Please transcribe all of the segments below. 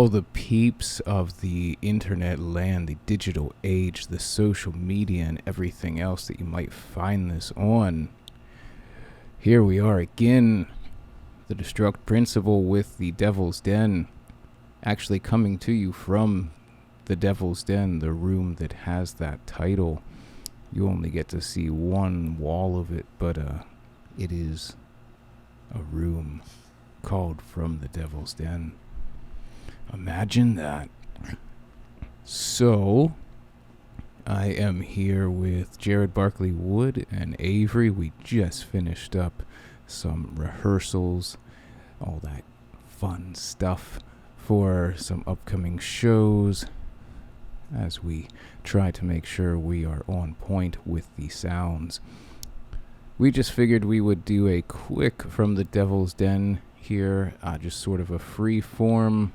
all the peeps of the internet land, the digital age, the social media, and everything else that you might find this on. Here we are again, the Destruct Principle with the Devil's Den, actually coming to you from the Devil's Den, the room that has that title. You only get to see one wall of it, but it is a room called From the Devil's Den. Imagine that. So, I am here with Jared Barkley Wood and Avery. We just finished up some rehearsals, all that fun stuff for some upcoming shows as we try to make sure we are on point with the sounds. We just figured we would do a quick From the Devil's Den here, just sort of a free form,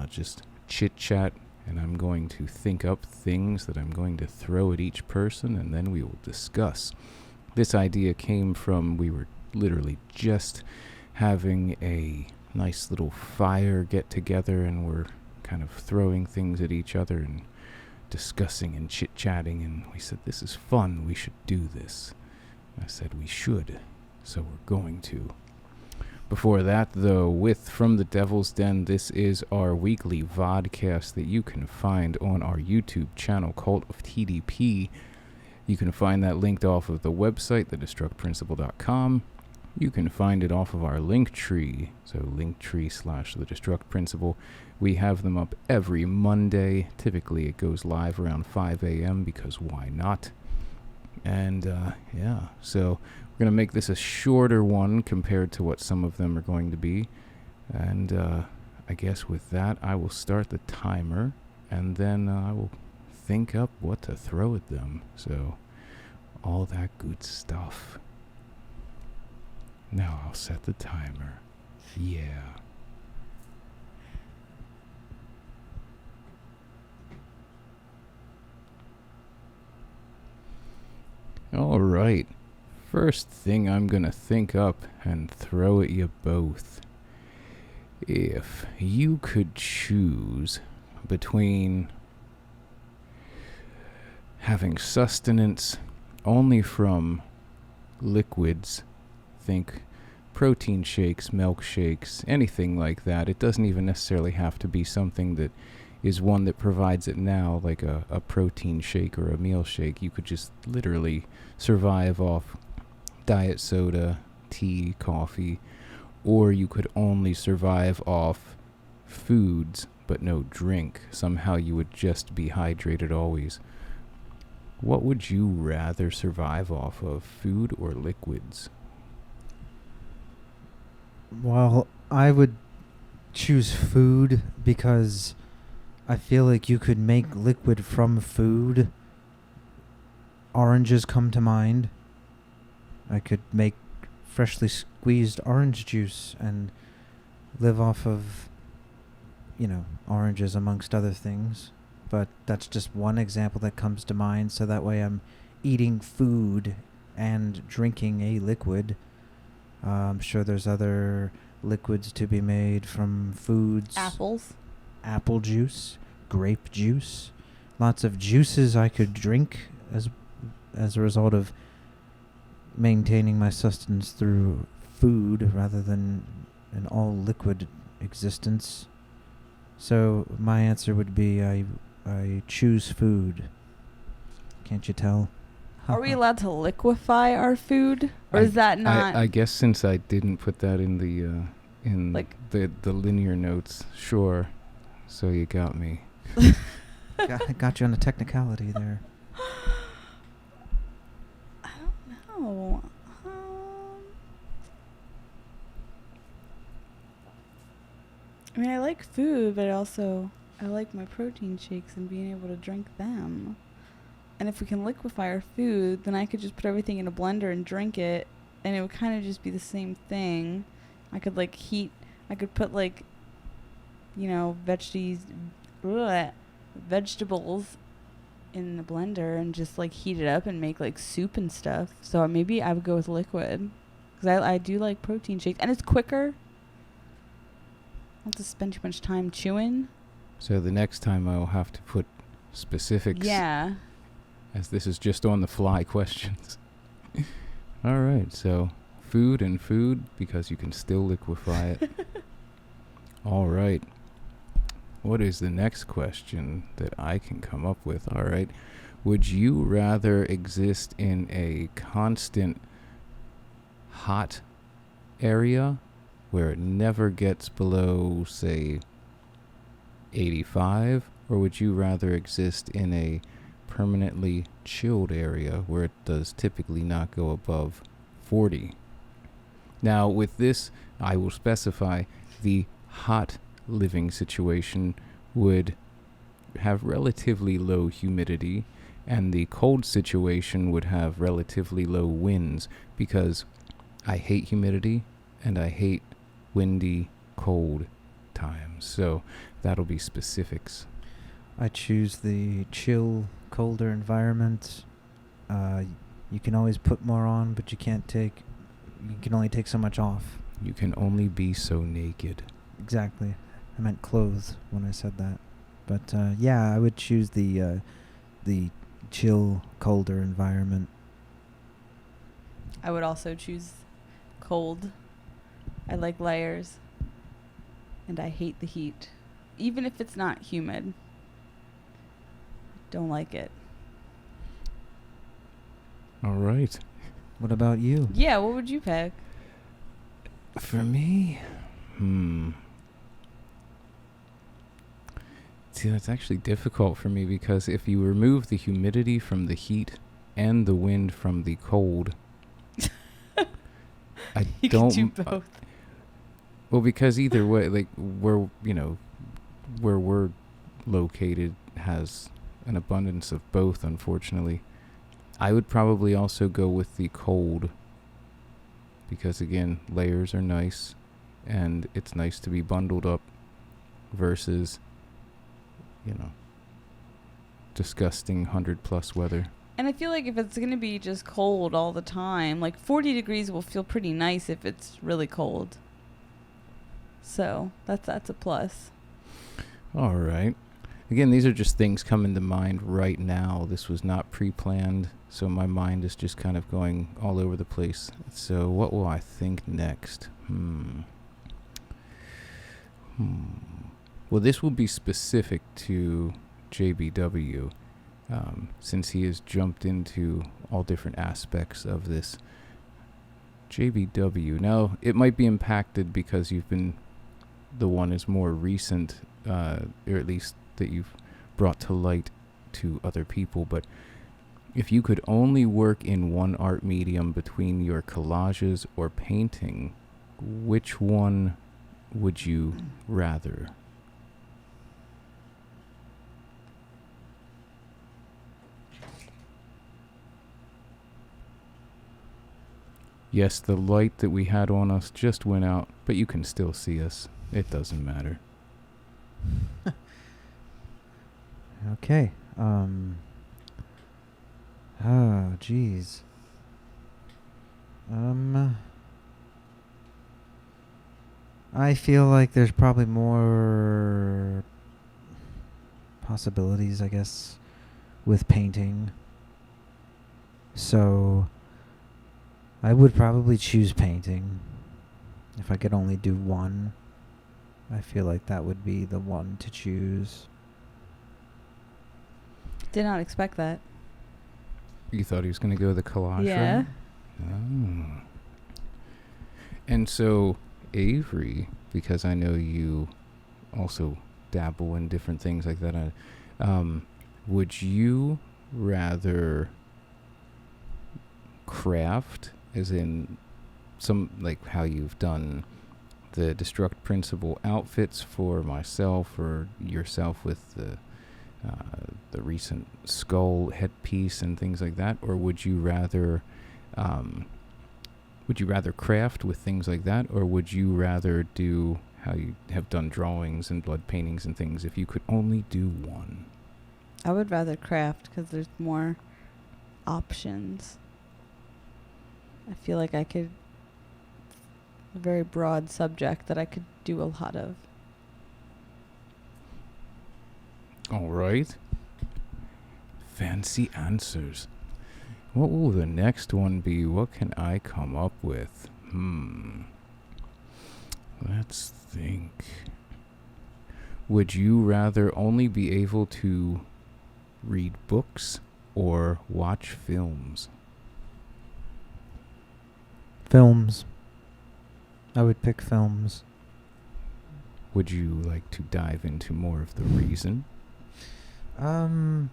just chit chat, and I'm going to think up things that I'm going to throw at each person, and then we will discuss. This idea came from, we were literally just having a nice little fire get together, and we're kind of throwing things at each other and discussing and chit chatting, and we said, this is fun, we should do this. I said we should, so we're going to. Before that, though, with From the Devil's Den, this is our weekly vodcast that you can find on our YouTube channel, Cult of TDP. You can find that linked off of the website, TheDestructPrinciple.com. You can find it off of our Linktree, so Linktree/TheDestructPrinciple. We have them up every Monday. Typically, it goes live around 5 a.m. because why not? And, so we're going to make this a shorter one compared to what some of them are going to be. And I guess with that, I will start the timer, and then I will think up what to throw at them. So, all that good stuff. Now I'll set the timer. Yeah. All right. First thing I'm gonna think up and throw at you both. If you could choose between having sustenance only from liquids, think protein shakes, milkshakes, anything like that. It doesn't even necessarily have to be something that is one that provides it now, like a protein shake or a meal shake. You could just literally survive off diet soda, tea, coffee, or you could only survive off foods but no drink. Somehow you would just be hydrated always. What would you rather survive off of, food or liquids? Well, I would choose food because I feel like you could make liquid from food. Oranges come to mind. I could make freshly squeezed orange juice and live off of, oranges amongst other things. But that's just one example that comes to mind, so that way I'm eating food and drinking a liquid. I'm sure there's other liquids to be made from foods. Apples. Apple juice, grape juice. Lots of juices I could drink as a result of maintaining my sustenance through food rather than an all liquid existence. So my answer would be I choose food. Can't you tell? Are we allowed to liquefy our food, or is that not? I guess since I didn't put that in the the linear notes, sure. So you got me. got you on a technicality there. I don't know. I mean, I like food, but I like my protein shakes and being able to drink them. And if we can liquefy our food, then I could just put everything in a blender and drink it, and it would kind of just be the same thing. I could put vegetables in the blender and just heat it up and make soup and stuff. So maybe I would go with liquid, because I do like protein shakes, and it's quicker. have to spend too much time chewing. So the next time I'll have to put specifics. Yeah. As this is just on the fly questions. All right, so food and food because you can still liquefy it. All right. What is the next question that I can come up with? All right. Would you rather exist in a constant hot area where it never gets below, say, 85? Or would you rather exist in a permanently chilled area where it does typically not go above 40? Now, with this, I will specify the hot living situation would have relatively low humidity, and the cold situation would have relatively low winds, because I hate humidity and I hate windy, cold times. So that'll be specifics. I choose the chill, colder environment. You can always put more on, but you can only take so much off. You can only be so naked. Exactly. I meant clothes when I said that. But yeah, I would choose the chill, colder environment. I would also choose cold. I like layers. And I hate the heat. Even if it's not humid. Don't like it. All right. What about you? Yeah, what would you pick? For me, See, that's actually difficult for me because if you remove the humidity from the heat and the wind from the cold, I You don't. can do both. Well, because either way, like where we're located has an abundance of both. Unfortunately, I would probably also go with the cold because again, layers are nice, and it's nice to be bundled up versus, disgusting 100+ weather. And I feel like if it's going to be just cold all the time, like 40 degrees will feel pretty nice if it's really cold. So that's a plus. All right. Again, these are just things coming to mind right now. This was not pre-planned, so my mind is just kind of going all over the place. So what will I think next? Well, this will be specific to JBW, since he has jumped into all different aspects of this. JBW. Now, it might be impacted because you've been the one is more recent, or at least that you've brought to light to other people, but if you could only work in one art medium between your collages or painting, which one would you rather? Yes, the light that we had on us just went out, but you can still see us. It doesn't matter. Okay. Geez. I feel like there's probably more possibilities, I guess, with painting. So I would probably choose painting. If I could only do one, I feel like that would be the one to choose. Did not expect that. You thought he was going to go the collage Yeah. route? Oh. And so, Avery, because I know you also dabble in different things like that, would you rather craft, as in some, like how you've done the Destruct Principle outfits for myself or yourself with the recent skull headpiece and things like that, or would you rather craft with things like that, or would you rather do how you have done drawings and blood paintings and things if you could only do one? I would rather craft because there's more options. I feel like I could, a very broad subject that I could do a lot of. All right. Fancy answers. What will the next one be? What can I come up with? Let's think. Would you rather only be able to read books or watch films? Films. I would pick films. Would you like to dive into more of the reason? I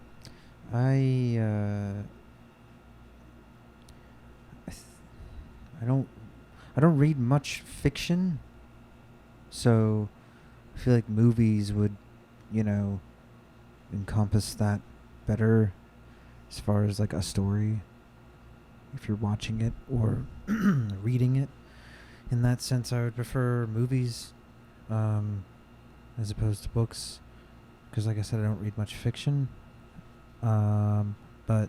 don't read much fiction, so I feel like movies would, encompass that better as far as like a story. If you're watching it or reading it, in that sense, I would prefer movies as opposed to books, because like I said, I don't read much fiction. But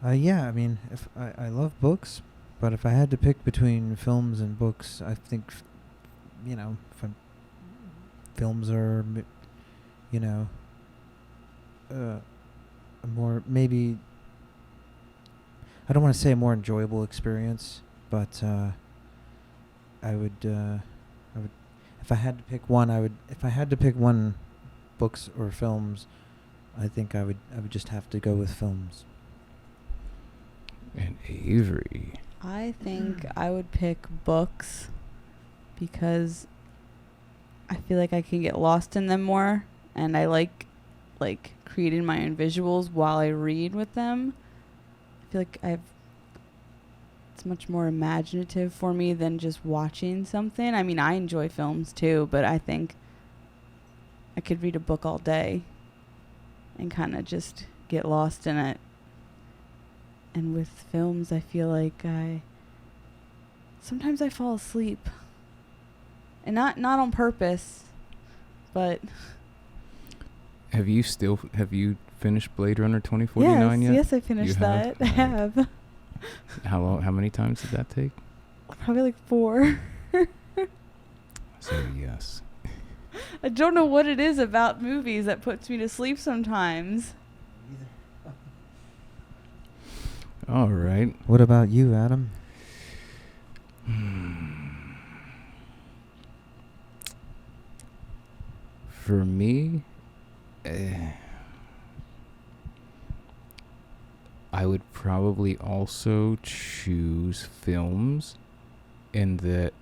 yeah, I mean, if I love books, but if I had to pick between films and books, I think, films are, a more, maybe, I don't want to say a more enjoyable experience, but I would, if I had to pick one, if I had to pick one, books or films, I think I would just have to go with films. And Avery. I think I would pick books because I feel like I can get lost in them more, and I like creating my own visuals while I read with them. I feel like it's much more imaginative for me than just watching something. I mean, I enjoy films too, but I think I could read a book all day and kind of just get lost in it. And with films, I feel like sometimes I fall asleep. And not on purpose, but... Have you finished Blade Runner 2049 yet? Yes, I finished that. I have. How many times did that take? Probably like 4. So yes. I don't know what it is about movies that puts me to sleep sometimes. All right. What about you, Adam? For me, I would probably also choose films, in that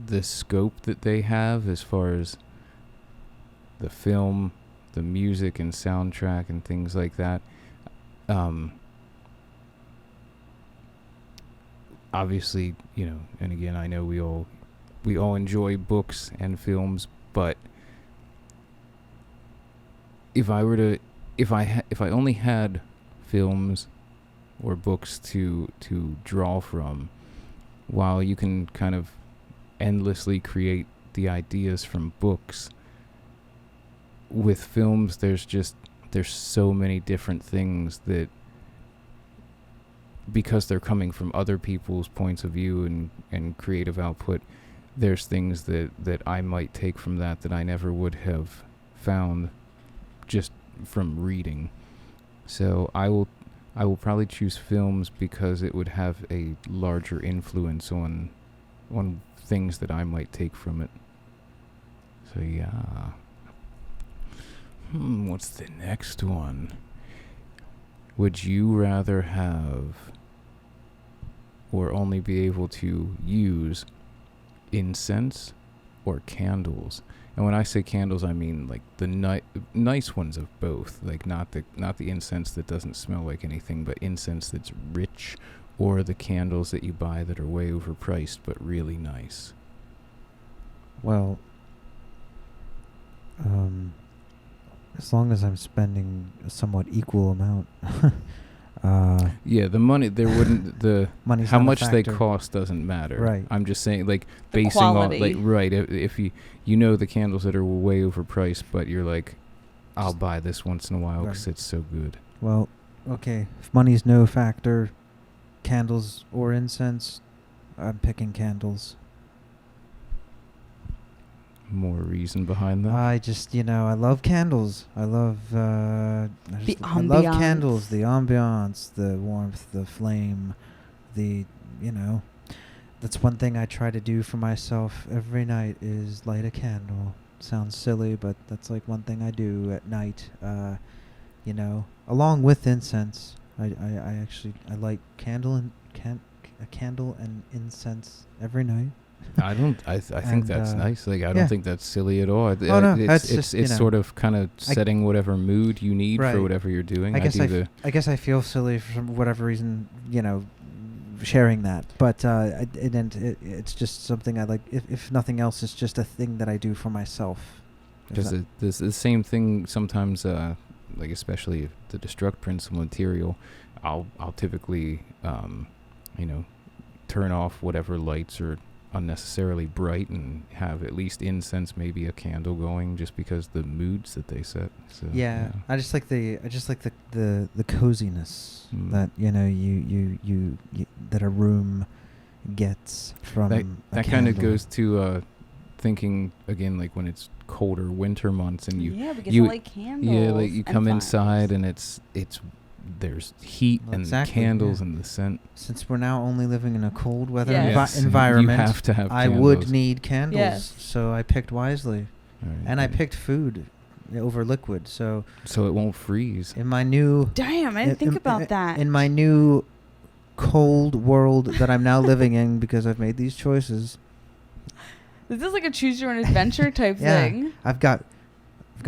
the scope that they have as far as the film, the music and soundtrack and things like that. Obviously, and again, I know we all enjoy books and films, but if I only had films or books to draw from, while you can kind of endlessly create the ideas from books, with films there's so many different things that, because they're coming from other people's points of view and creative output, there's things that I might take from that I never would have found just from reading. So I will probably choose films because it would have a larger influence on things that I might take from it. So yeah. What's the next one? Would you rather have or only be able to use incense or candles? And when I say candles, I mean like the nice ones of both, like not the incense that doesn't smell like anything, but incense that's rich, or the candles that you buy that are way overpriced but really nice. Well, as long as I'm spending a somewhat equal amount. Yeah, the money, there wouldn't, Money's how not a much they factor. cost doesn't matter. Right. I'm just saying, like, The basing on, quality. like, right, if you the candles that are way overpriced, but you're like, I'll buy this once in a while because Right. it's so good. Well, okay, if money's no factor, candles or incense, I'm picking candles. more reason behind that? I just, I love candles. I love I love ambiance. candles, the ambiance, the warmth, the flame, the, that's one thing I try to do for myself every night is light a candle. Sounds silly, but that's like one thing I do at night. Along with incense. I actually light a candle and incense every night. I don't. I think that's nice. Like I yeah. don't think that's silly at all. No, it's just, it's sort of kind of setting whatever mood you need Right. for whatever you're doing. I guess I feel silly for whatever reason, sharing that. But it's just something I like. If nothing else, it's just a thing that I do for myself. Because the same thing sometimes, like especially if the destruct principle material, I'll typically, turn off whatever lights are unnecessarily bright and have at least incense, maybe a candle going, just because the moods that they set. So, yeah, I just like the coziness that you that a room gets from that kind of goes to thinking again, like when it's colder winter months and we get to light candles. Yeah, like you come inside and it's there's heat and candles and the scent. Since we're now only living in a cold weather Yes. environment, you have to have I candles. would need candles. Yes. So I picked wisely. Right. And I picked food over liquid. So it won't freeze. in my new... Damn, I didn't think about that. In my new cold world that I'm now living in because I've made these choices... This is like a choose your own adventure type Yeah. thing. I've got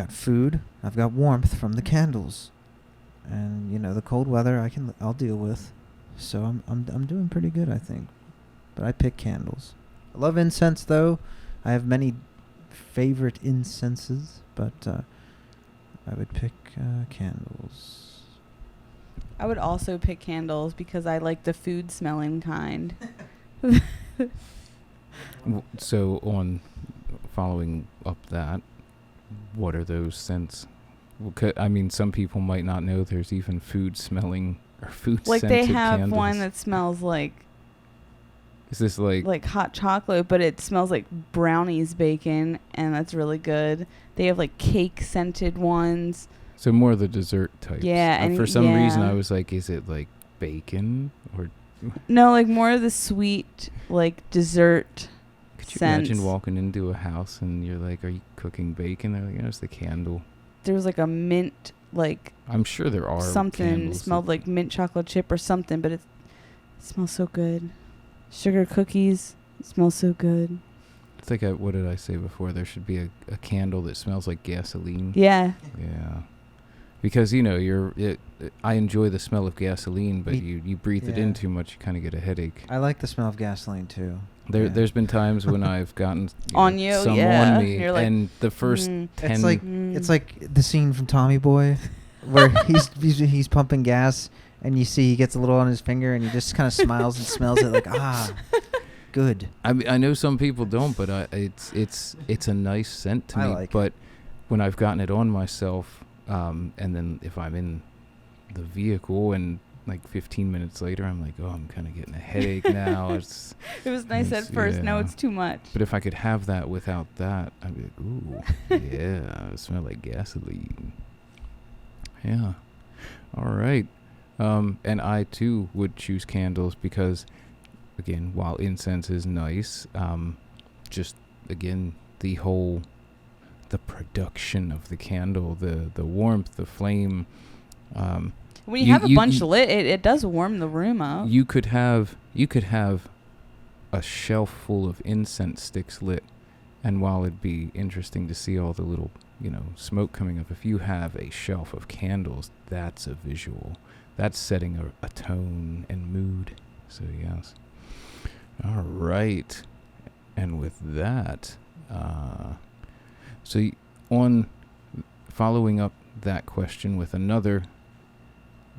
food. I've got warmth from the candles. And the cold weather I'll deal with, so I'm doing pretty good, I think. But I pick candles. I love incense though. I have many favorite incenses, but I would pick candles. I would also pick candles because I like the food smelling kind. So on following up that, what are those scents? I mean, some people might not know there's even food smelling or food Like scented they have candles. one that smells like Is this like hot chocolate, but it smells like brownies bacon, and that's really good. They have like cake scented ones. So more of the dessert types. Yeah, and for some reason I was like, is it like bacon or? No, like more of the sweet like dessert. Could you scents. imagine walking into a house and you're like, are you cooking bacon? They're like, it's the candle. There was like a mint, like I'm sure there are something smelled like mint chocolate chip or something, but it smells so good. Sugar cookies, it smells so good. It's like what did I say before? There should be a candle that smells like gasoline. Yeah. Yeah. Because I enjoy the smell of gasoline, but you breathe it in too much, you kind of get a headache. I like the smell of gasoline too. There's been times when I've gotten some on on me, You're like, and the first 10 It's like the scene from Tommy Boy, where he's pumping gas, and you see he gets a little on his finger, and he just kind of smiles and smells it like good. I know some people don't, but it's a nice scent to me. Like but when I've gotten it on myself, and then if I'm in the vehicle and like 15 minutes later, I'm like, I'm kind of getting a headache now. it was nice at first. Now it's too much. But if I could have that without that, I'd be like, ooh, yeah, it smells like gasoline. Yeah. All right. And I too would choose candles because, again, while incense is nice, just again the production of the candle, the warmth, the flame. When you have a bunch lit, it does warm the room up. You could have a shelf full of incense sticks lit, and while it'd be interesting to see all the little smoke coming up, if you have a shelf of candles, that's a visual. That's setting a tone and mood. So yes. All right. And with that, so on following up that question with another,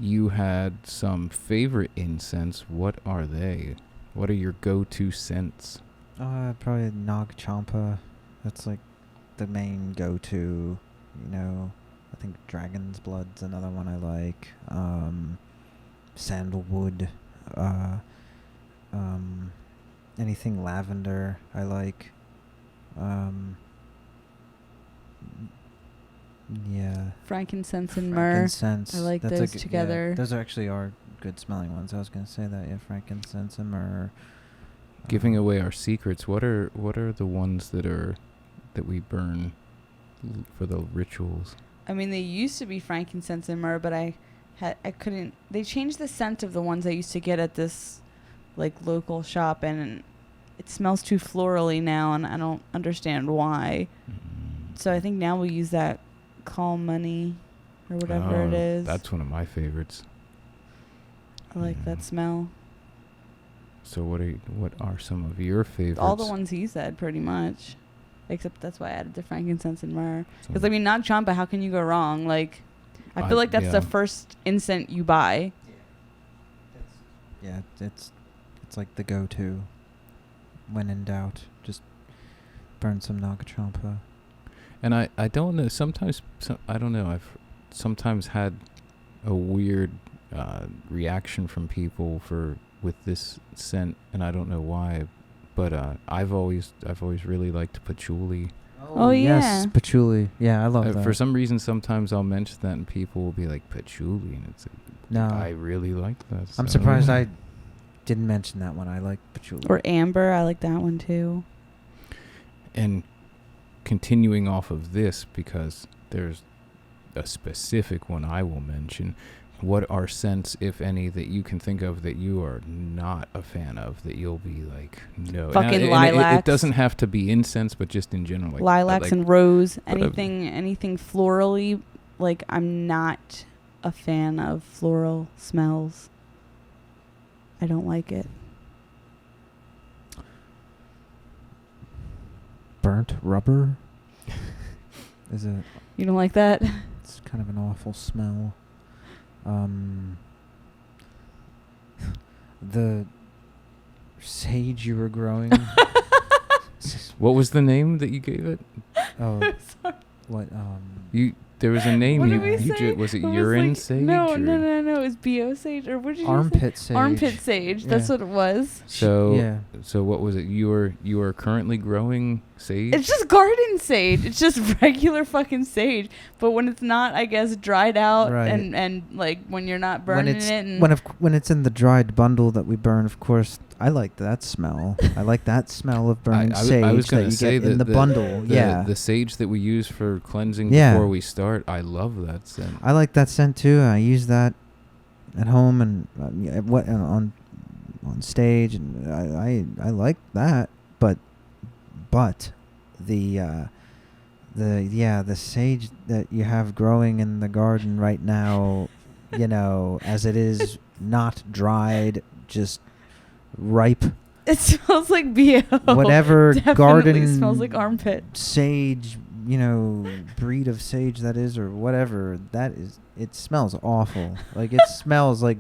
you had some favorite incense. What are they? What are your go-to scents? Probably Nag Champa. That's like the main go-to. I think Dragon's Blood's another one I like. Sandalwood. Anything lavender I like. Yeah. Frankincense and myrrh. Frankincense. I like That's those good- together. Yeah, those actually are good smelling ones. I was gonna say that. Yeah, frankincense and myrrh. Giving away our secrets. What are the ones that we burn for the rituals? I mean, they used to be frankincense and myrrh, but I couldn't. They changed the scent of the ones I used to get at this like local shop, and it smells too florally now, and I don't understand why. So I think now we use that calm money or whatever it is. That's one of my favorites. I like that smell. So what are some of your favorites? All the ones he said, pretty much. Except that's why I added the frankincense and myrrh. Because, I mean, not champa, how can you go wrong? Like, I feel like that's the first incense you buy. Yeah, it's like the go-to. When in doubt, just burn some Naga champa. And I don't know. Sometimes I don't know. I've sometimes had a weird reaction from people with this scent, and I don't know why. But I've always really liked patchouli. Oh, yes, yeah. patchouli. Yeah, I love that. For some reason, sometimes I'll mention that, and people will be like, patchouli, and it's like, No. I really like that. I'm so- surprised I didn't mention that one. I like patchouli. Or amber, I like that one too. And continuing off of this, because there's a specific one I will mention. What are scents, if any, that you can think of that you are not a fan of, that you'll be like, no? Fucking And lilacs. It doesn't have to be incense, but just in general. Like, Lilacs and rose, but I've- anything florally. Like, I'm not a fan of floral smells. I don't like it. Burnt rubber. Is it? You don't like that? It's kind of an awful smell. The sage you were growing. What was the name that you gave it? Oh, Sorry. what? There was a name What you. did we say? Was it It was urine like- sage? No, or- no. It was BO sage, or what did you say? Armpit sage. Armpit sage. That's Yeah. what it was. So yeah. So what was it? You are currently growing sage. It's just garden sage. It's just regular fucking sage. But when it's not, I guess, dried out Right. and like when you're not burning it and When it's in the dried bundle that we burn, of course, I like that smell. I like that smell of burning sage I was that gonna you say get in the bundle. the sage that we use for cleansing Yeah. before we start. I love that scent. I like that scent too. I use that at home and on stage, and I like that. But the sage that you have growing in the garden right now, as it is, not dried, just ripe, it smells like BO. whatever Definitely garden smells like armpit. sage, breed of sage that is, or whatever that is. It smells awful. Like it smells like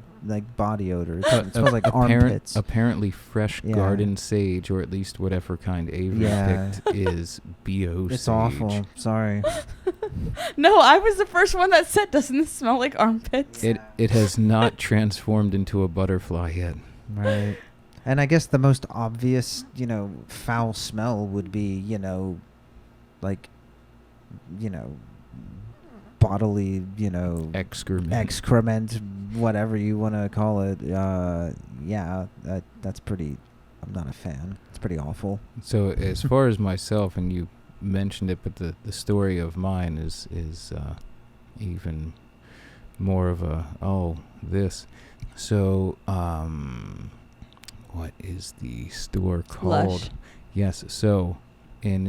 body odor. It smells like armpits. Apparently, fresh Yeah. garden sage, or at least whatever kind Avery Yeah. picked, is BO It's sage. awful. Sorry. No, I was the first one that said, doesn't this smell like armpits? It has not transformed into a butterfly yet. Right. And I guess the most obvious, foul smell would be, bodily, excrement, whatever you want to call it. That's pretty. I'm not a fan. It's pretty awful. So as far as myself, and you mentioned it, but the story of mine is even more of a this. So what is the store called? Lush. Yes. So in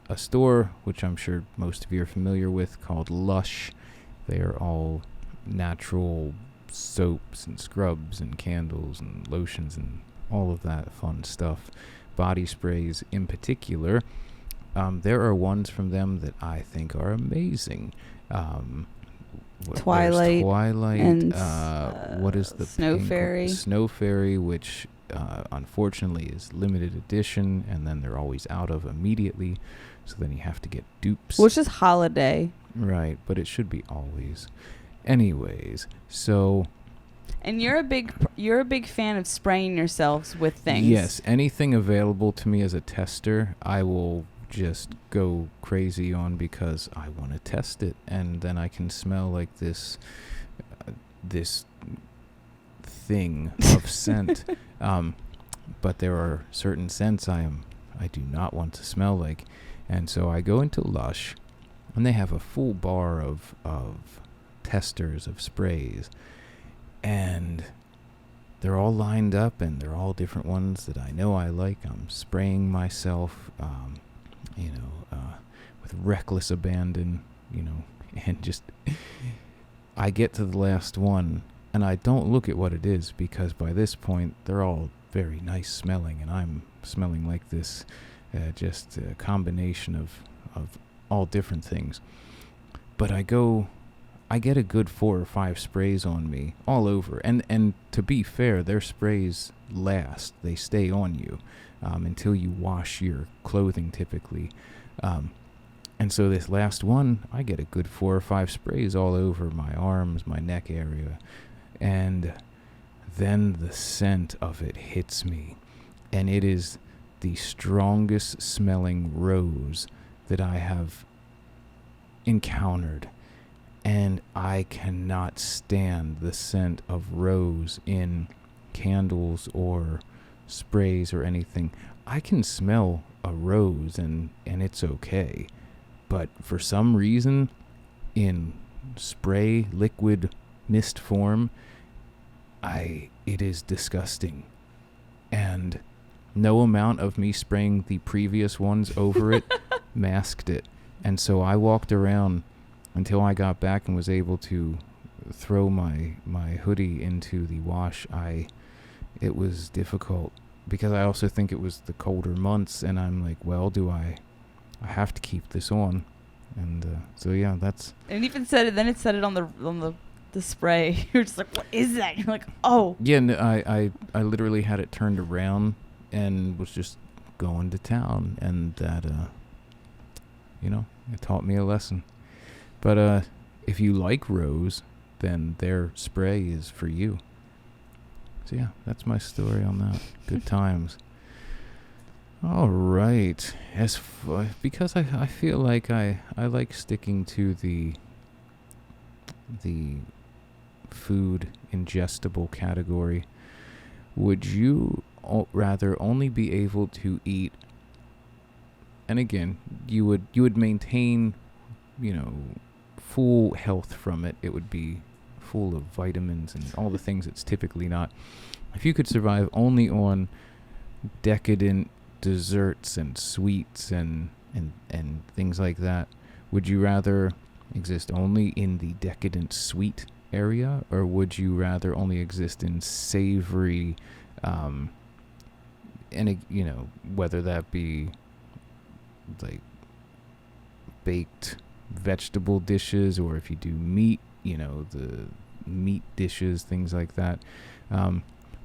a store which I'm sure most of you are familiar with, called Lush, they are all natural soaps and scrubs and candles and lotions and all of that fun stuff. Body sprays in particular. There are ones from them that I think are amazing. There's Twilight and what is the Snow pink one? Fairy. Snow Fairy, which unfortunately is limited edition, and then they're always out of immediately. So then you have to get dupes. Which is holiday. Right, but it should be always. Anyways, so And you're a big fan of spraying yourselves with things. yes, anything available to me as a tester, I will just go crazy on because I want to test it, and then I can smell like this thing of scent. But there are certain scents I do not want to smell like, and so I go into Lush, and they have a full bar of testers of sprays, and they're all lined up, and they're all different ones that I know I like. I'm spraying myself, with reckless abandon, and just I get to the last one, and I don't look at what it is, because by this point they're all very nice smelling, and I'm smelling like this, just a combination of all different things. But I get a good 4 or 5 sprays on me all over, and to be fair, their sprays last. They stay on you until you wash your clothing typically. And so this last one, I get a good 4 or 5 sprays all over my arms, my neck area, and then the scent of it hits me, and it is the strongest smelling rose that I have encountered. And I cannot stand the scent of rose in candles or sprays or anything. I can smell a rose and it's okay. But for some reason, in spray, liquid, mist form, it is disgusting. And no amount of me spraying the previous ones over it masked it. And so I walked around until I got back and was able to throw my hoodie into the wash. It was difficult because I also think it was the colder months, and I'm like, well, do I have to keep this on? And so yeah, that's. And it even said it. Then it said it on the spray. You're just like, what is that? You're like, oh. Yeah, no, I literally had it turned around and was just going to town, and that it taught me a lesson. But if you like rose, then their spray is for you. So yeah, that's my story on that. Good times. All right. Because I feel like I like sticking to the food ingestible category. Would you rather only be able to eat, and again, you would maintain, full health from it. It would be full of vitamins and all the things it's typically not. If you could survive only on decadent desserts and sweets and things like that, would you rather exist only in the decadent sweet area, or would you rather only exist in savory, whether that be like baked vegetable dishes, or if you do meat, the meat dishes, things like that,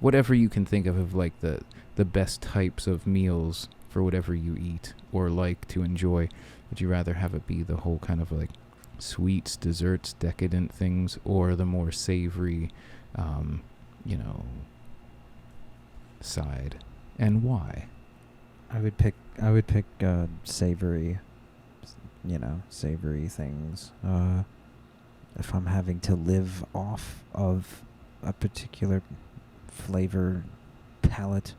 whatever you can think of like the best types of meals for whatever you eat or like to enjoy. Would you rather have it be the whole kind of like sweets, desserts, decadent things, or the more savory, side, and why? I would pick savory, savory things. If I'm having to live off of a particular flavor palette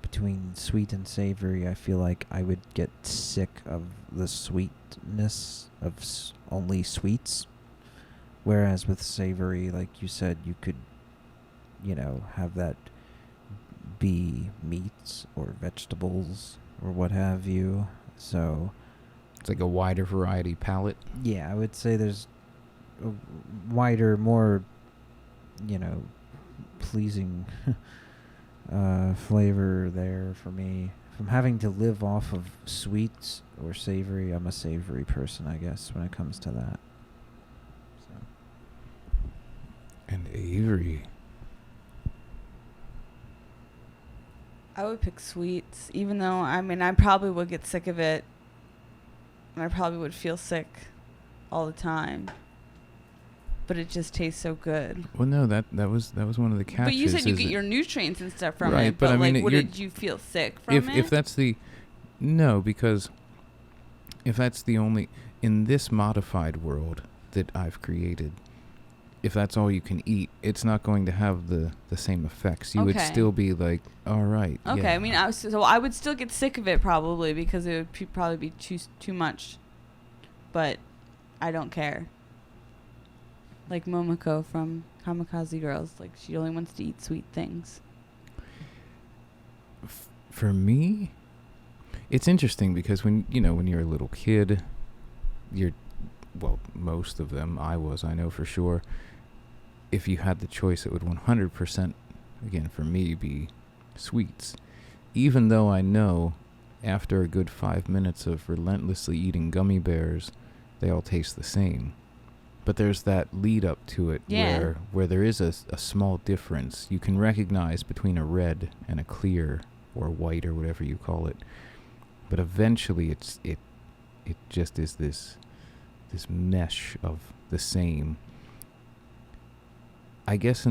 between sweet and savory, I feel like I would get sick of the sweetness of only sweets. Whereas with savory, like you said, you could, have that be meats or vegetables or what have you. So it's like a wider variety palette. Yeah, I would say there's a wider, more, pleasing flavor there for me. If I'm having to live off of sweets or savory, I'm a savory person, I guess, when it comes to that. So. And Avery. I would pick sweets, even though, I probably would get sick of it. And I probably would feel sick all the time. But it just tastes so good. Well, no, that was one of the catches. But you said you get your nutrients and stuff from right, it. But like, would you feel sick from it? If that's the, No, because if that's the only... In this modified world that I've created, if that's all you can eat, it's not going to have the same effects. You would Okay. still be like, all right. Okay, yeah. I mean, so I would still get sick of it probably because it would probably be too much, but I don't care. Like Momoko from Kamikaze Girls, like she only wants to eat sweet things. For me, it's interesting because when you're a little kid, most of them, I know for sure, if you had the choice, it would 100%, again, for me, be sweets. Even though I know after a good 5 minutes of relentlessly eating gummy bears, they all taste the same. But there's that lead up to it where there is a small difference. You can recognize between a red and a clear or white or whatever you call it. But eventually it just is this mesh of the same. I guess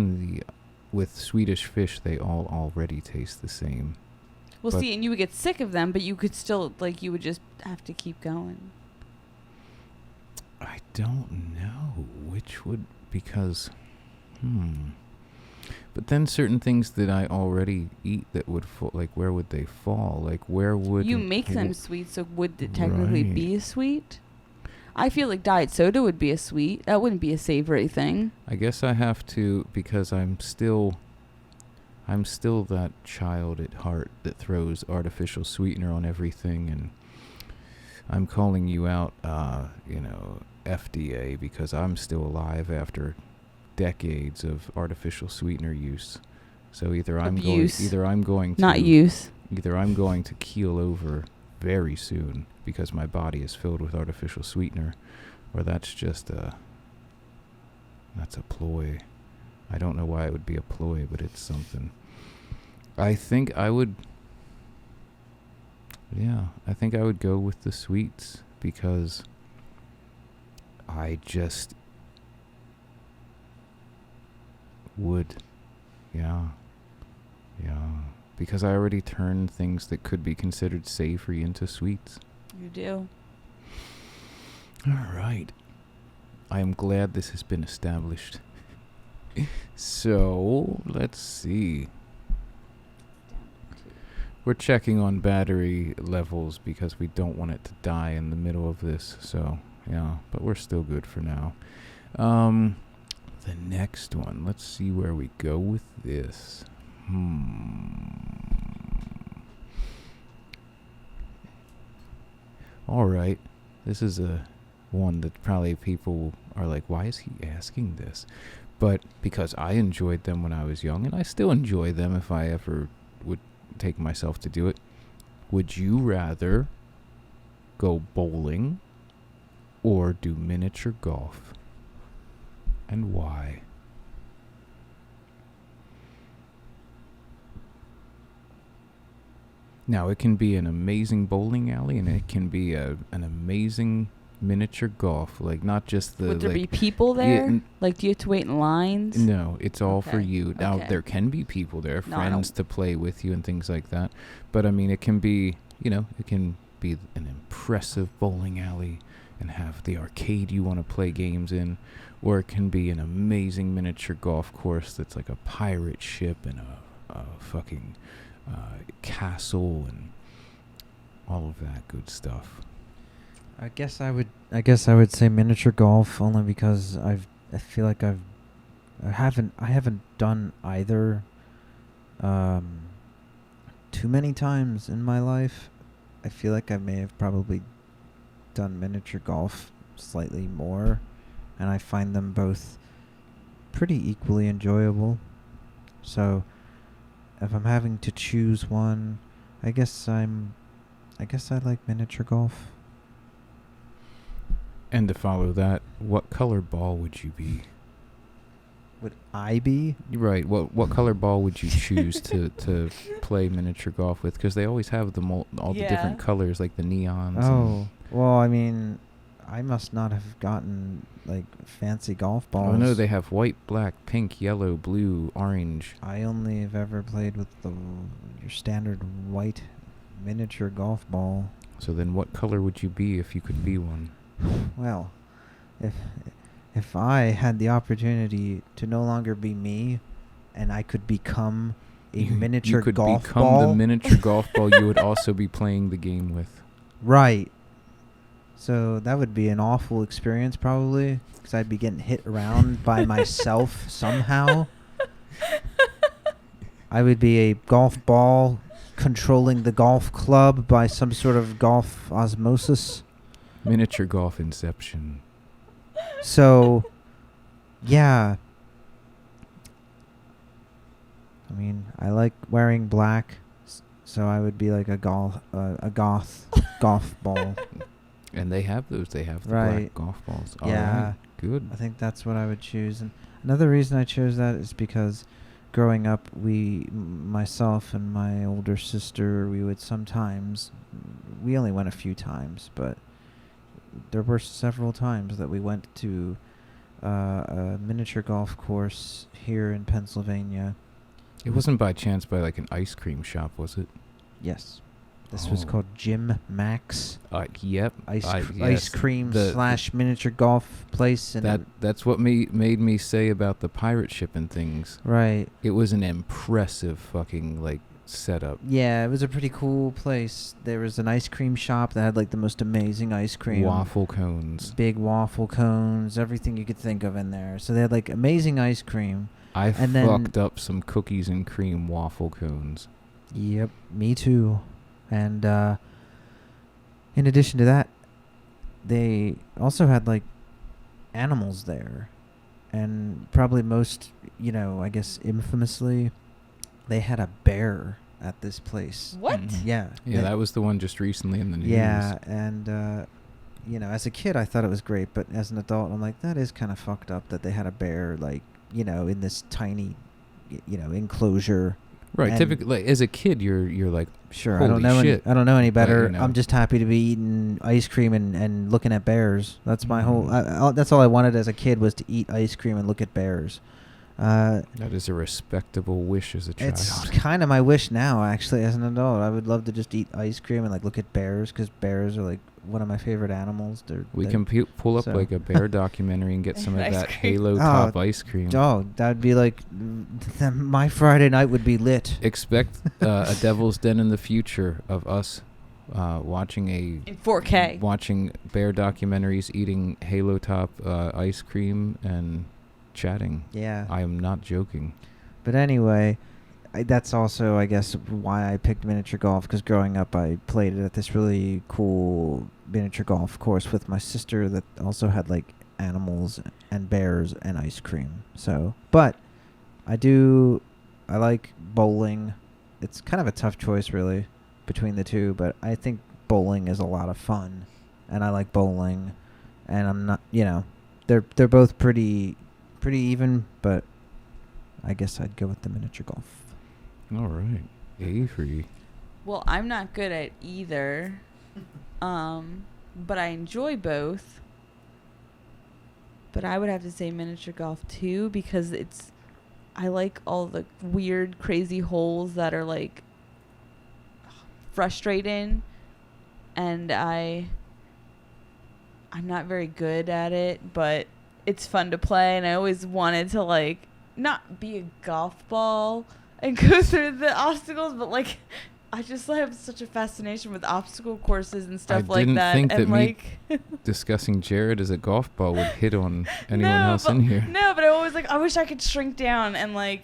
with Swedish fish, they all already taste the same. Well, see, and you would get sick of them, but you could still, like, you would just have to keep going. I don't know which would, because, But then certain things that I already eat that would fall, like, where would they fall? Like, where would... You make them sweet, so would it technically be a sweet? I feel like diet soda would be a sweet. That wouldn't be a savory thing. I guess I have to, because I'm still that child at heart that throws artificial sweetener on everything, and I'm calling you out, FDA, because I'm still alive after decades of artificial sweetener use. So either I'm going to keel over very soon because my body is filled with artificial sweetener, or that's a ploy. I don't know why it would be a ploy, but it's something. I think I would go with the sweets because I just would. Yeah. Because I already turned things that could be considered savory into sweets. You do. All right. I am glad this has been established. So, let's see. We're checking on battery levels because we don't want it to die in the middle of this. So, yeah, but we're still good for now. The next one. Let's see where we go with this. All right. This is a one that probably people are like, why is he asking this? But because I enjoyed them when I was young, and I still enjoy them if I ever would take myself to do it. Would you rather go bowling or do miniature golf? And why? Now, it can be an amazing bowling alley, and it can be an amazing miniature golf. Like, not just the... Would there like, be people there? Yeah, like, do you have to wait in lines? No, it's all for Okay, you. Now, okay. there can be people there, No, I friends don't- to play with you and things like that. But, I mean, it can be, it can be an impressive bowling alley and have the arcade you want to play games in. Or it can be an amazing miniature golf course that's like a pirate ship and a fucking castle and all of that good stuff. I guess I would say miniature golf only because I feel like I haven't done either too many times in my life. I feel like I may have probably done miniature golf slightly more, and I find them both pretty equally enjoyable. So if I'm having to choose one, I guess I like miniature golf. And to follow that, what color ball would you be? Would I be? Right. What color ball would you choose to play miniature golf with? Because they always have all the different colors, like the neons. Oh, well, I mean, I must not have gotten, like, fancy golf balls. Oh, no, they have white, black, pink, yellow, blue, orange. I only have ever played with your standard white miniature golf ball. So then what color would you be if you could be one? Well, if I had the opportunity to no longer be me, and I could become a miniature you could golf become ball. the miniature golf ball you would also be playing the game with. Right. So that would be an awful experience probably, because I'd be getting hit around by myself somehow. I would be a golf ball controlling the golf club by some sort of golf osmosis. Miniature golf inception. So, yeah. I mean, I like wearing black, so I would be like a goth golf ball. And they have those. They have the Right. black golf balls. All Yeah. right. Good. I think that's what I would choose. And another reason I chose that is because growing up, myself and my older sister, we would sometimes, we only went a few times, but there were several times that we went to a miniature golf course here in Pennsylvania. It wasn't by chance by like an ice cream shop, was it? Yes. This was Oh. called Jim Max. Yep. Ice cream The- / miniature golf place. And That's what made me say about the pirate ship and things. right. It was an impressive fucking like setup. Yeah, it was a pretty cool place. There was an ice cream shop that had like the most amazing ice cream. Waffle cones. Big waffle cones, everything you could think of in there. So they had like amazing ice cream. I And then- fucked up some cookies and cream waffle cones. Yep, me too. And in addition to that, they also had like animals there. And probably most, I guess infamously, they had a bear at this place. What? Mhm. Yeah. Yeah, that was the one just recently in the news. Yeah, and as a kid I thought it was great, but as an adult I'm like, that is kind of fucked up that they had a bear like, in this tiny, enclosure. Right. And- Typically, like, as a kid, you're like, Sure, Holy I don't know shit. I don't know any But, better. you know. I'm just happy to be eating ice cream and looking at bears. That's my whole. Mhm. That's all I wanted as a kid was to eat ice cream and look at bears. that is a respectable wish as a child. It's kind of my wish now, actually, as an adult. I would love to just eat ice cream and like look at bears, because bears are like one of my favorite animals. We can pull up so- like a bear documentary and get some of Ice that cream. Halo top ice cream. Oh, that'd be like my Friday night would be lit. Expect a Devil's Den in the future of us watching In 4K. watching bear documentaries, eating Halo top ice cream, and chatting. Yeah. I am not joking. But anyway, that's also, I guess, why I picked miniature golf, because growing up I played it at this really cool miniature golf course with my sister that also had like animals and bears and ice cream. So, but I like bowling. It's kind of a tough choice really between the two, but I think bowling is a lot of fun, and I like bowling, and I'm not, they're both pretty even, but I guess I'd go with the miniature golf. All right. Avery. Well, I'm not good at either, but I enjoy both. But I would have to say miniature golf too, because I like all the weird, crazy holes that are like frustrating, and I'm not very good at it, but it's fun to play, and I always wanted to like not be a golf ball and go through the obstacles, but like I just have such a fascination with obstacle courses and stuff like didn't that. think and that me like discussing Jared as a golf ball would hit on anyone No, else but- in here. No, but I always I wish I could shrink down and like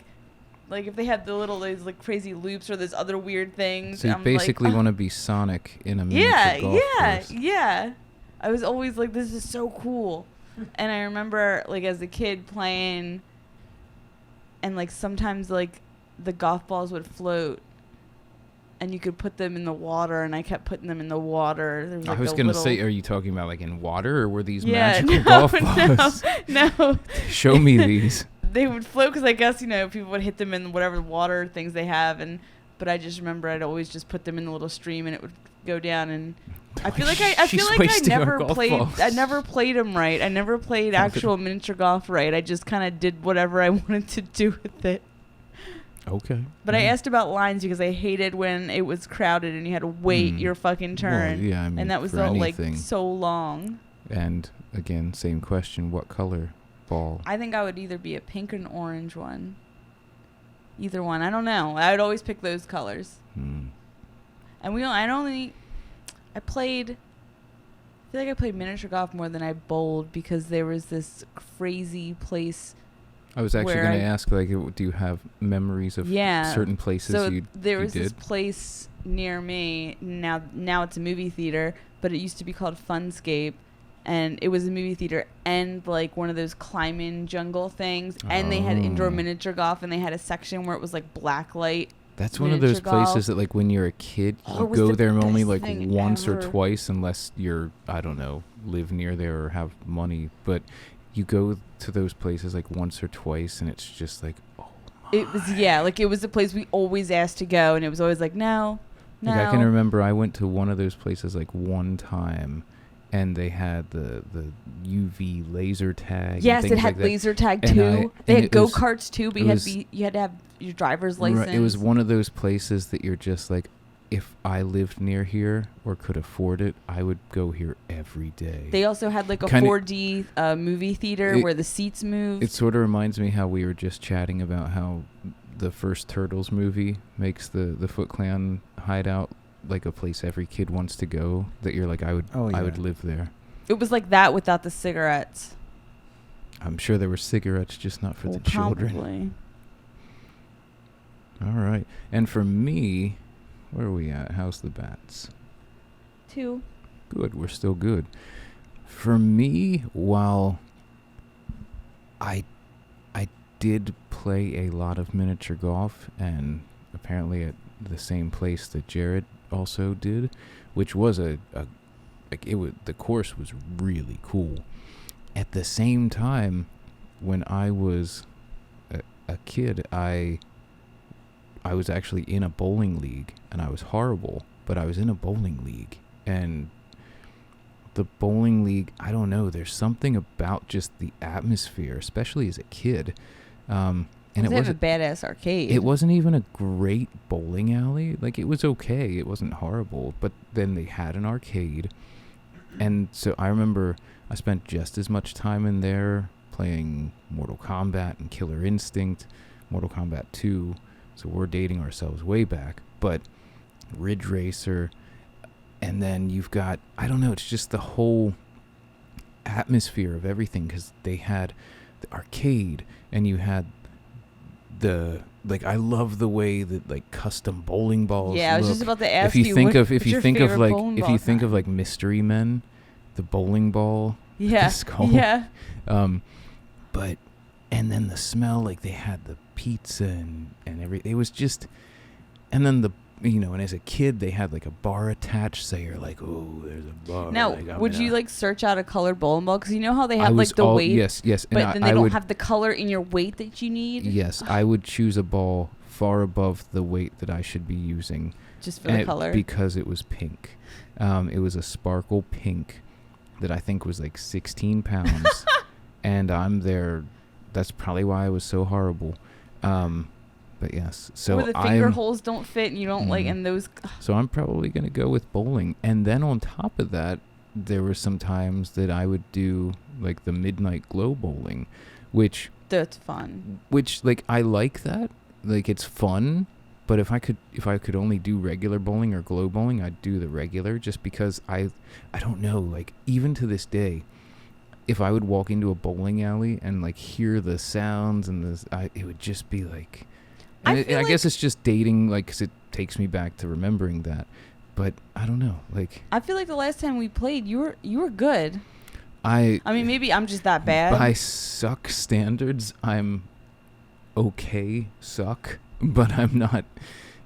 if they had those like crazy loops or those other weird things. So you I'm basically like, want to be Sonic in a miniature yeah, golf yeah, course. yeah. I was always like, this is so cool. And I remember like as a kid playing, and like sometimes like the golf balls would float, and you could put them in the water, and I kept putting them in the water. There was, I like, was a going to little- say, are you talking about like in water, or were these yeah, magical golf balls? No. Show me these. They would float because I guess people would hit them in whatever water things they have, but I just remember I'd always just put them in the little stream and it would go down, and I feel like I She's feel like I wasting our never golf played balls. I never played them right. I never played actual miniature golf right. I just kind of did whatever I wanted to do with it. Okay. But I Yeah. asked about lines because I hated when it was crowded and you had to wait your fucking turn. Well, yeah, I mean, and that was for all, like, anything. so long. And again, same question: what color ball? I think I would either be a pink or an orange one. Either one. I don't know. I would always pick those colors. Hmm. And I played, I feel like I played miniature golf more than I bowled because there was this crazy place. I was actually where going to I- ask, like, do you have memories of Yeah. certain places So you there was this did? place near me. Now it's a movie theater, but it used to be called Funscape. And it was a movie theater and like one of those climb-in jungle things. And they had indoor Oh. miniature golf, and they had a section where it was like black light. That's one of those miniature golf. places that, like, when you're a kid, Oh, you it was go the there only, best like, thing once or ever. twice, unless you're, I don't know, live near there or have money. But you go to those places, like, once or twice, and it's just like, oh, It was, yeah, like it was a place we always asked to go, and it was always like, no. Like, I can remember I went to one of those places, like, one time, and they had the UV laser tag. Yes, and it things had like that. laser tag And too. They and had it was- go-karts too, but it was- you had to have your driver's license. Right, it was one of those places that you're just like, if I lived near here or could afford it, I would go here every day. They also had like a Kinda- 4D movie theater It- where the seats moved. It sort of reminds me how we were just chatting about how the first Turtles movie makes the Foot Clan hideout like a place every kid wants to go. That you're like, I would live there. It was like that without the cigarettes. I'm sure there were cigarettes, just not for the children. Probably. All right. And for me, where are we at? How's the bats? 2. Good. We're still good. For me, while I did play a lot of miniature golf, and apparently at the same place that Jared also did, which was the course was really cool. At the same time, when I was a kid, I was actually in a bowling league, and I was horrible, but I was in a bowling league, and the bowling league, I don't know, there's something about just the atmosphere, especially as a kid. And it They have a wasn't badass arcade. it wasn't even a great bowling alley. Like, it was okay. It wasn't horrible. But then they had an arcade. And so I remember I spent just as much time in there playing Mortal Kombat and Killer Instinct, Mortal Kombat 2. So we're dating ourselves way back. But Ridge Racer. And then you've got, I don't know, it's just the whole atmosphere of everything, because they had the arcade and you had I love the way that, like, custom bowling balls Yeah, I was look. just about to ask if you think what's if you your think of favorite like bowling if ball you think of kind? like Mystery Men, the bowling ball, Yeah, skull. yeah. But and then the smell, like they had the pizza and everything. It was just, and then and as a kid they had like a bar attached, so you're like, oh, there's a bar. Now, like, I'm would you gonna- like search out a colored bowling ball? Because you know how they I have was like the weight, yes, but and then I they don't would, have the color in your weight that you need. Yes, I would choose a ball far above the weight that I should be using. Just for the color. Because it was pink. It was a sparkle pink that I think was like 16 pounds. And I'm there. That's probably why I was so horrible. But yes. So where the finger holes don't fit and you don't like, and those. So I'm probably going to go with bowling. And then on top of that, there were some times that I would do like the midnight glow bowling, which That's fun. like I like that. Like, it's fun, but if I could only do regular bowling or glow bowling, I'd do the regular, just because I don't know, like, even to this day, if I would walk into a bowling alley and like hear the sounds and it would just be like, and I guess it's just dating, like, 'cause it takes me back to remembering that, but I don't know, like, I feel like the last time we played, you were good. I mean, maybe I'm just that bad. by suck standards, I'm okay, but I'm not,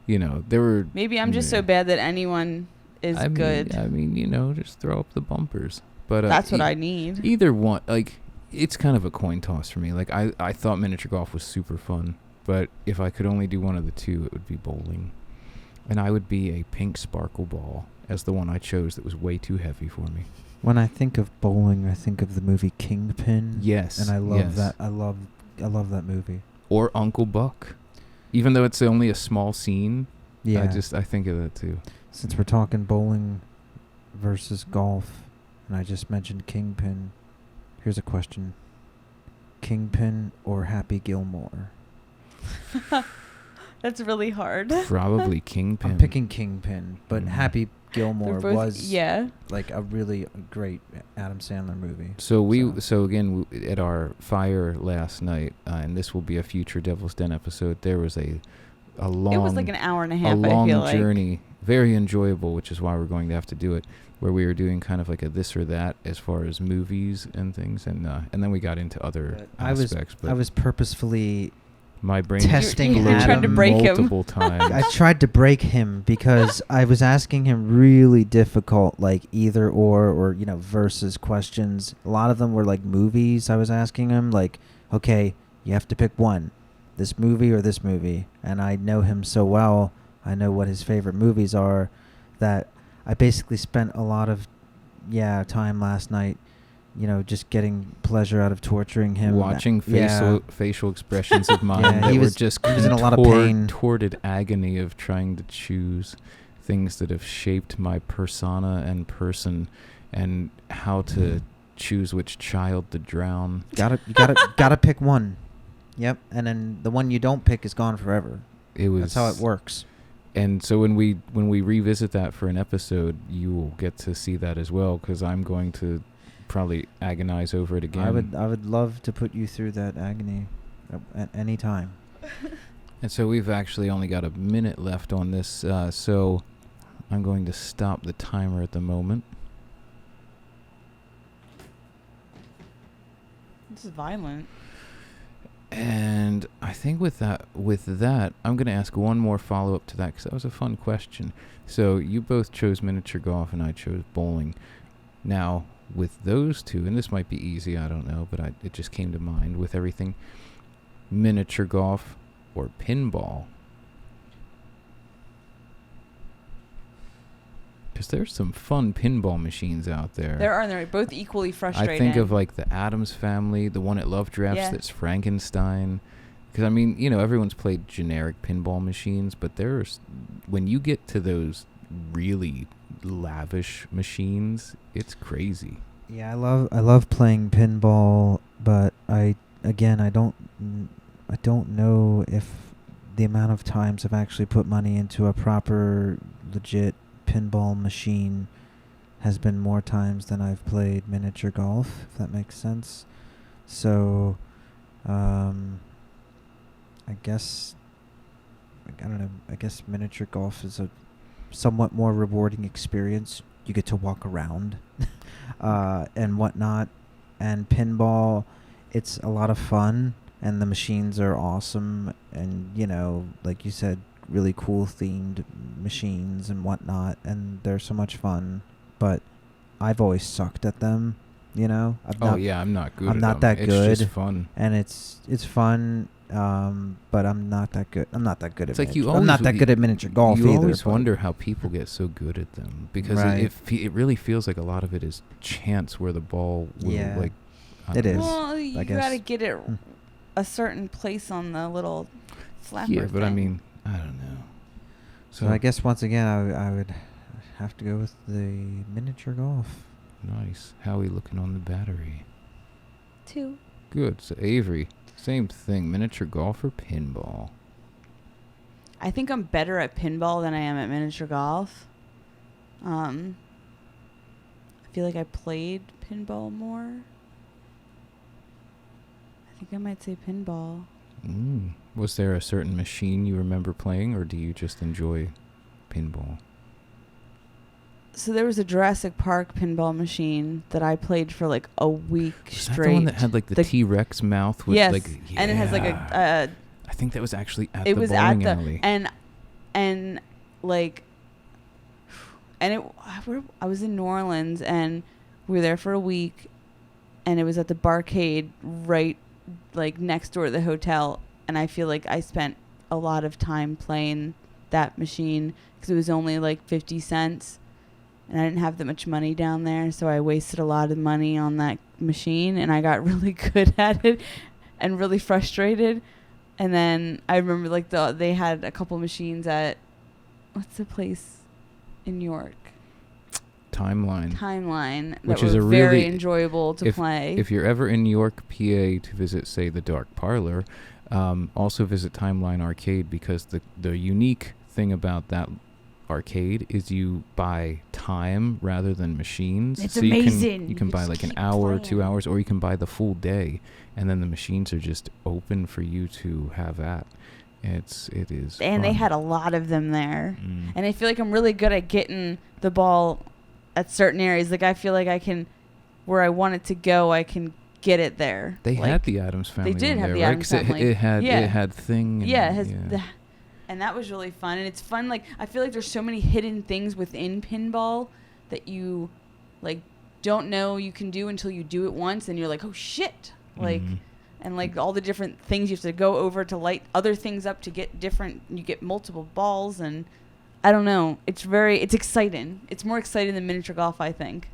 there were... Maybe I'm just so bad that anyone is good. I mean, just throw up the bumpers. But that's what I need. Either one, like, it's kind of a coin toss for me. Like, I thought miniature golf was super fun, but if I could only do one of the two, it would be bowling. And I would be a pink sparkle ball as the one I chose that was way too heavy for me. When I think of bowling, I think of the movie Kingpin. Yes. And I love yes. that. I love that movie. Or Uncle Buck. even though it's only a small scene, Yeah. I think of that too. Since we're talking bowling versus golf, and I just mentioned Kingpin, here's a question. Kingpin or Happy Gilmore? That's really hard. Probably Kingpin. I'm picking Kingpin, but Mm. Happy Gilmore They're both- was yeah. like a really great Adam Sandler movie. So again, at our fire last night, and this will be a future Devil's Den episode, there was a long... It was like an hour and a half, a long I feel like. journey, very enjoyable, which is why we're going to have to do it, where we were doing kind of like a this or that as far as movies and things, and then we got into other aspects. I was purposefully my brain testing You were trying to Adam break him. multiple times. I tried to break him because I was asking him really difficult, like either or versus questions. A lot of them were like movies. I was asking him like, okay, you have to pick one, this movie or this movie. And I know him so well. I know what his favorite movies are, that I basically spent a lot of time last night, just getting pleasure out of torturing him. Watching facial expressions of mine Yeah, that he were was- just he was in a lot of pain. tortured agony of trying to choose things that have shaped my persona and person, and how to choose which child to drown. Gotta pick one. Yep, and then the one you don't pick is gone forever. It was That's how it works. And so when we revisit that for an episode, you will get to see that as well, because I'm going to probably agonize over it again. I would love to put you through that agony at any time. And so we've actually only got a minute left on this, so I'm going to stop the timer at the moment. This is violent. And I think with that, I'm going to ask one more follow-up to that, because that was a fun question. So you both chose miniature golf, and I chose bowling. Now, with those two, and this might be easy, I don't know, but it just came to mind with everything, miniature golf or pinball? Because there's some fun pinball machines out there. They're both equally frustrating. I think of like the Addams Family, the one at Love Drafts that's Frankenstein. Because, I mean, everyone's played generic pinball machines, but when you get to those really lavish machines, it's crazy. Yeah, I love playing pinball, but I don't know if the amount of times I've actually put money into a proper, legit pinball machine has been more times than I've played miniature golf, if that makes sense. So, I guess miniature golf is a somewhat more rewarding experience. You get to walk around and whatnot. And pinball, it's a lot of fun, and the machines are awesome, and like you said, really cool themed machines and whatnot, and they're so much fun. But I've always sucked at them, I'm not good. I'm not that good. It's just fun, and it's fun. But I'm not that good. I'm not that good it's at. like miniature. you I'm not always- that good at miniature golf you either. always but- wonder how people get so good at them, because Right. it really feels like a lot of it is chance where the ball will Yeah. like. I It don't is. know. Well, you I guess. gotta get it a certain place on the little flapper Yeah, but I thing. mean, I don't know. So I guess once again, I would have to go with the miniature golf. Nice. How are we looking on the battery? 2. Good. So Avery, same thing. Miniature golf or pinball? I think I'm better at pinball than I am at miniature golf. I feel like I played pinball more. I think I might say pinball. Was there a certain machine you remember playing, or do you just enjoy pinball? So there was a Jurassic Park pinball machine that I played for like a week Was straight. that the one that had like the T-Rex mouth with Yes, like? and it has like Yeah. a I think that was actually at it the was at bowling the alley. and like and I was in New Orleans, and we were there for a week, and it was at the barcade right like next door to the hotel, and I feel like I spent a lot of time playing that machine because it was only like 50 cents, and I didn't have that much money down there, so I wasted a lot of money on that machine, and I got really good at it and really frustrated. And then I remember like they had a couple machines at, what's the place in New York? Timeline, which that is were a very really enjoyable to play. If you're ever in New York, PA, to visit, say, the Dark Parlor, also visit Timeline Arcade, because the unique thing about that arcade is you buy time rather than machines. It's so amazing. You can buy like an hour, 2 hours, or you can buy the full day, and then the machines are just open for you to have at. It is. And they fun. had a lot of them there. And I feel like I'm really good at getting the ball at certain areas. Like I feel like I can, where I want it to go, I can get it there. They like, had the Addams Family. They did on have there, the right? Addams 'Cause Family. It had Thing. And, yeah, it has and that was really fun. And it's fun. Like I feel like there's so many hidden things within pinball that you like don't know you can do until you do it once, and you're like, oh shit, like. And like all the different things you have to go over to light other things up to get different. You get multiple balls, and I don't know. It's exciting. It's more exciting than miniature golf, I think.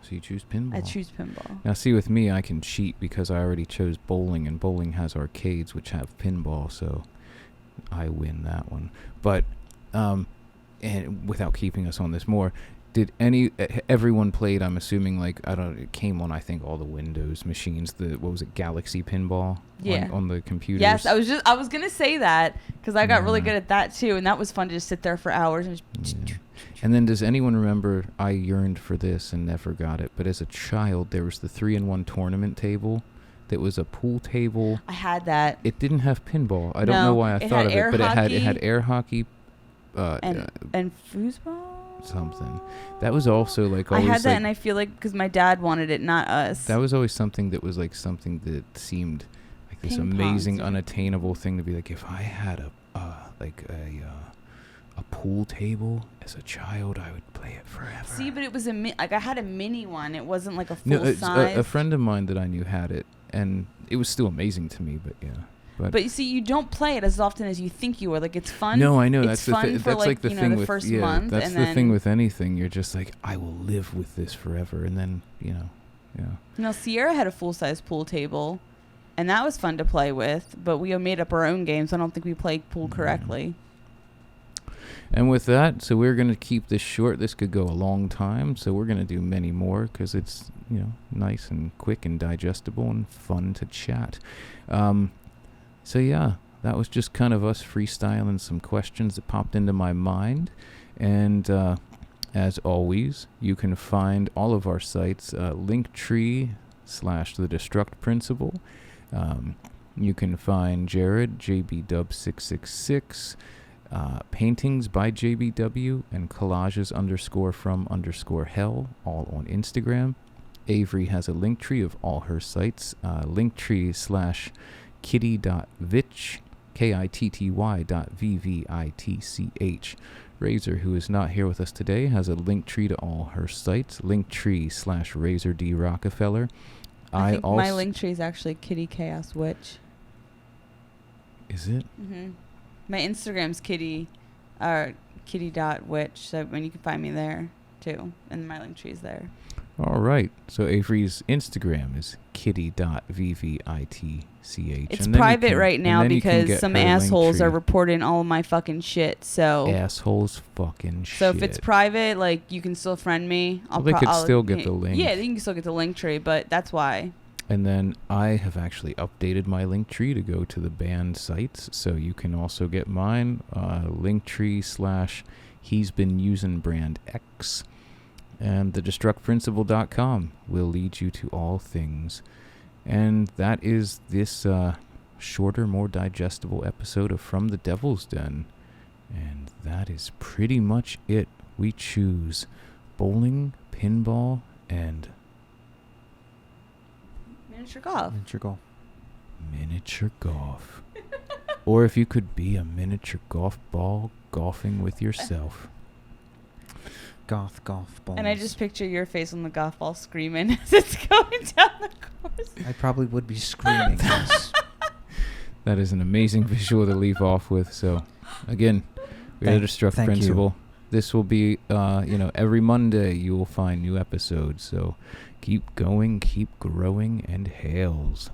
So you choose pinball. I choose pinball. Now, see, with me, I can cheat because I already chose bowling, and bowling has arcades which have pinball, so I win that one. But, and without keeping us on this more, did everyone played, I'm assuming, like, it came on, I think, all the Windows machines, what was it, Galaxy Pinball? Yeah. On the computers? Yes, I was going to say that, because I got really good at that, too, and that was fun to just sit there for hours. And then does anyone remember, I yearned for this and never got it, but as a child, there was the 3-in-1 tournament table that was a pool table. I had that. It didn't have pinball. I don't know why I thought of it, but it had air hockey. And foosball? Something. That was also like always. I had that, and I feel like because my dad wanted it, not us. That was always something that was like something that seemed like this amazing, unattainable thing to be like. If I had a pool table as a child, I would play it forever. See, but it was I had a mini one. It wasn't like a full size. A friend of mine that I knew had it, and it was still amazing to me. But yeah. But you see, you don't play it as often as you think you would. Like, it's fun. No, I know. It's fun for that's like the thing the with first month. That's and the thing with anything. You're just like, I will live with this forever, and then yeah. Now, Sierra had a full-size pool table, and that was fun to play with. But we made up our own games. So I don't think we played pool correctly. And with that, so we're going to keep this short. This could go a long time, so we're going to do many more because it's nice and quick and digestible and fun to chat. So yeah. That was just kind of us freestyling some questions that popped into my mind. And as always, you can find all of our sites, Linktree/TheDestructPrinciple. You can find Jared, JBDub666, paintings by JBW, and collages _from_hell, all on Instagram. Avery has a Linktree of all her sites, Linktree/kitty.vitch, kitty.vvitch. Razor, who is not here with us today, has a Linktree to all her sites, Linktree/RazorD Rockefeller. I think my Linktree is actually Kitty Chaos Witch. Is it? Mm-hmm. My Instagram's kitty.witch, so you can find me there too, and my Linktree is there. All right. So Avery's Instagram is kitty.vvitch. It's private right now because some assholes are reporting all of my fucking shit. So assholes fucking shit. So if it's private, like, you can still friend me. They could still get the link. Yeah, you can still get the Linktree, but that's why. And then I have actually updated my Linktree to go to the band sites, so you can also get mine, Linktree/he's been using brand X. And TheDestructPrinciple.com will lead you to all things. And that is this shorter, more digestible episode of From the Devil's Den. And that is pretty much it. We choose bowling, pinball, and miniature golf. Miniature golf. Or if you could be a miniature golf ball golfing with yourself. Golf balls. And I just picture your face on the golf ball screaming as it's going down the course. I probably would be screaming. Yes. That is an amazing visual to leave off with. So, again, we had a Destruct Principle. This will be, every Monday you will find new episodes. So keep going, keep growing, and hails.